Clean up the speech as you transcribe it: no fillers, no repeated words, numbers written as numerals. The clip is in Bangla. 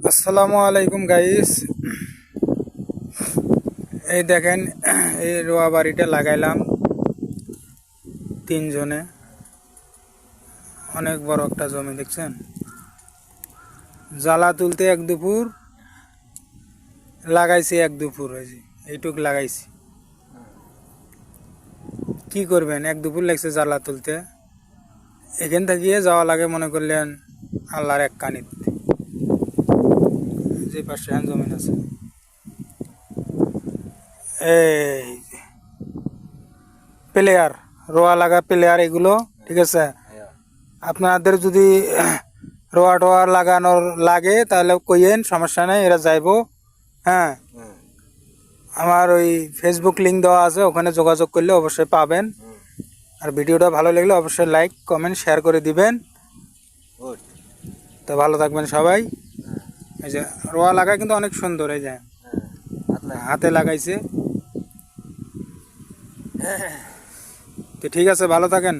আসসালামু আলাইকুম গাইস। এই দেখেন, এই রোয়া বাড়িটা লাগাইলাম তিনজনে। অনেক বড় একটা জমি দেখছেন। জ্বালা তুলতে এক দুপুর লাগাইছি, এক দুপুর হয়েছে, এইটুক লাগাইছি। কি করবেন, এক দুপুর লাগছে জ্বালা তুলতে। এখান থেকে যাওয়া লাগে মনে করলেন আল্লাহর এক কানিত। যে পাশে জমিন আছে, এই প্লেয়ার, রোয়া লাগা প্লেয়ার এগুলো, ঠিক আছে। আপনাদের যদি রোয়া টোয়া লাগানোর লাগে তাহলে কইয়েন, সমস্যা নেই, এরা যাইবো। হ্যাঁ, আমার ওই ফেসবুক লিঙ্ক দেওয়া আছে, ওখানে যোগাযোগ করলে অবশ্যই পাবেন। আর ভিডিওটা ভালো লাগলে অবশ্যই লাইক কমেন্ট শেয়ার করে দিবেন। তো ভালো থাকবেন সবাই। এই যে রোয়া লাগা কিন্তু অনেক সুন্দর, এই যে হাতে লাগাইছে। তো ঠিক আছে, ভালো থাকেন।